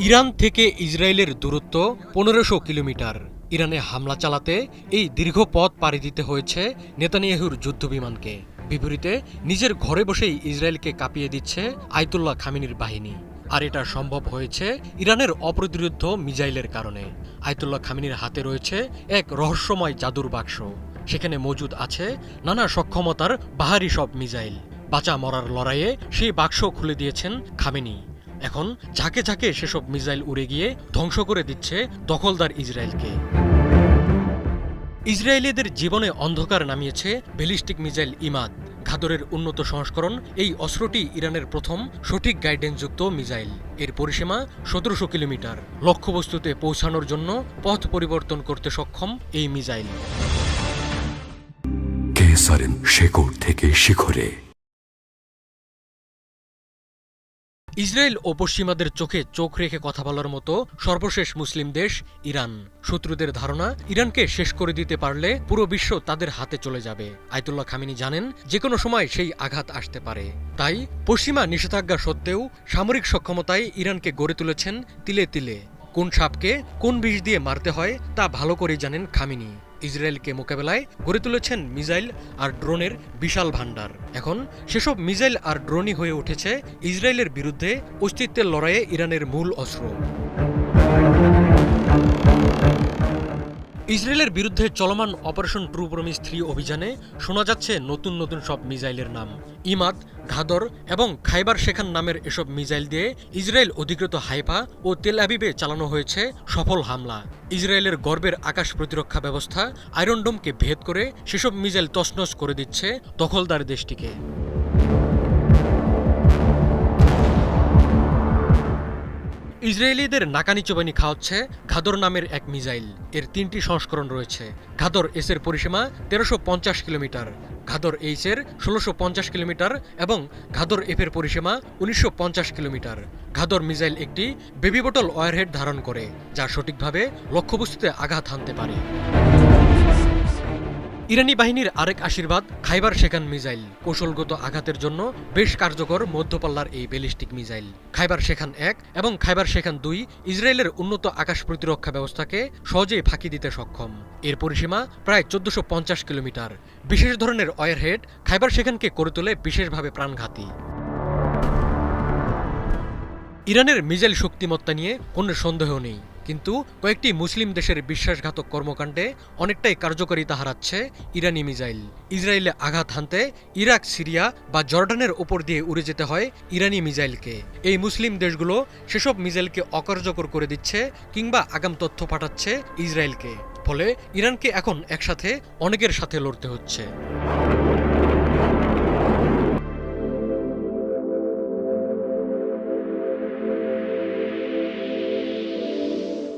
Iran থেকে ইসরায়েলের দূরত্ব ১৫০০ কিলোমিটার। ইরানে হামলা চালাতে এই দীর্ঘ পথ পাড়ি দিতে হয়েছে নেতানিয়াহুর যুদ্ধবিমানকে। বিপরীতে নিজের ঘরে বসেই ইসরায়েলকে কাঁপিয়ে দিচ্ছে আয়াতুল্লাহ খামেনির বাহিনী। আর এটা সম্ভব হয়েছে ইরানের অপ্রতিরোধ্য মিসাইলের কারণে। আয়াতুল্লাহ খামেনির হাতে রয়েছে এক রহস্যময় জাদুর বাক্স। সেখানে মজুদ আছে নানা সক্ষমতার বাহারি সব মিসাইল। বাঁচা মরার লড়াইয়ে সেই বাক্স খুলে দিয়েছেন খামেনি। এখন ঝাঁকে ঝাঁকে সেসব মিসাইল উড়ে গিয়ে ধ্বংস করে দিচ্ছে দখলদার ইসরায়েলকে। ইসরায়েলিদের জীবনে অন্ধকার নামিয়েছে ব্যালিস্টিক মিসাইল ইমাদ। ঘাদরের উন্নত সংস্করণ এই অস্ত্রটি ইরানের প্রথম সঠিক গাইডেন্সযুক্ত মিসাইল। এর পরিসীমা ১৭০০ কিলোমিটার। লক্ষ্যবস্তুতে পৌঁছানোর জন্য পথ পরিবর্তন করতে সক্ষম এই মিসাইল। কেসারেন শেকড় থেকে শিখরে। ইসরায়েল ও পশ্চিমাদের চোখে চোখ রেখে কথা বলার মতো সর্বশেষ মুসলিম দেশ ইরান। শত্রুদের ধারণা, ইরানকে শেষ করে দিতে পারলে পুরো বিশ্ব তাদের হাতে চলে যাবে। আয়াতুল্লাহ খামেনি জানেন যে কোনো সময় সেই আঘাত আসতে পারে। তাই পশ্চিমা নিষেধাজ্ঞা সত্ত্বেও সামরিক সক্ষমতায় ইরানকে গড়ে তুলেছেন তিলে তিলে। কোন সাপকে কোন বিষ দিয়ে মারতে হয় তা ভালো করেই জানেন খামেনি। ইসরায়েলকে মোকাবেলায় গড়ে তুলেছেন মিসাইল আর ড্রোনের বিশাল ভাণ্ডার। এখন সেসব মিসাইল আর ড্রোনই হয়ে উঠেছে ইসরায়েলের বিরুদ্ধে অস্তিত্বের লড়াইয়ে ইরানের মূল অস্ত্র। ইসরায়েলের বিরুদ্ধে চলমান অপারেশন ট্রু প্রমিস 3 অভিযানে শোনা যাচ্ছে নতুন নতুন সব মিসাইলের নাম। ইমাদ, ঘাদর এবং খাইবার শেখান নামের এসব মিসাইল দিয়ে ইসরায়েল অধিকৃত হাইফা ও তেল আবিবে চালানো হয়েছে সফল হামলা। ইসরায়েলের গর্বের আকাশ প্রতিরক্ষা ব্যবস্থা আয়রন ডোমকে ভেদ করে সেসব মিসাইল তছনছ করে দিচ্ছে দখলদার দেশটিকে। ইসরায়েলিদের নাকানি চোবানি খাওয়াচ্ছে ঘাদর নামের এক মিসাইল। এর 3টি সংস্করণ রয়েছে। ঘাদর এস এর পরিসীমা ১৩৫০ কিলোমিটার, ঘাদর এইচ এর ১৬৫০ কিলোমিটার এবং ঘাদর এফ এর পরিসীমা ১৯৫০ কিলোমিটার। ঘাদর মিসাইল একটি বেবি বোটল ওয়ারহেড ধারণ করে, যা সঠিকভাবে লক্ষ্যবস্তুতে আঘাত হানতে পারে। ইরানি বাহিনীর আরেক আশীর্বাদ খাইবার শেখান মিসাইল। কৌশলগত আঘাতের জন্য বেশ কার্যকর মধ্যপাল্লার এই ব্যালিস্টিক মিসাইল। খাইবার শেখান 1 এবং খাইবার শেখান 2 ইসরায়েলের উন্নত আকাশ প্রতিরক্ষা ব্যবস্থাকে সহজেই ফাঁকি দিতে সক্ষম। এর পরিসীমা প্রায় ১৪৫০ কিলোমিটার। বিশেষ ধরনের ওয়ারহেড খাইবার শেখানকে করে তোলে বিশেষভাবে প্রাণঘাতী। ইরানের মিসাইল শক্তিমত্তা নিয়ে কোনো সন্দেহ নেই, কিন্তু কয়েকটি মুসলিম দেশের বিশ্বাসঘাতক কর্মকাণ্ডে অনেকটাই কার্যকারিতা হারাচ্ছে ইরানি মিসাইল। ইসরায়েলে আঘাত হানতে ইরাক, সিরিয়া বা জর্ডানের ওপর দিয়ে উড়ে যেতে হয় ইরানি মিসাইলকে। এই মুসলিম দেশগুলো সেসব মিসাইলকে অকার্যকর করে দিচ্ছে কিংবা আগাম তথ্য পাঠাচ্ছে ইসরায়েলকে। ফলে ইরানকে এখন একসাথে অনেকের সাথে লড়তে হচ্ছে।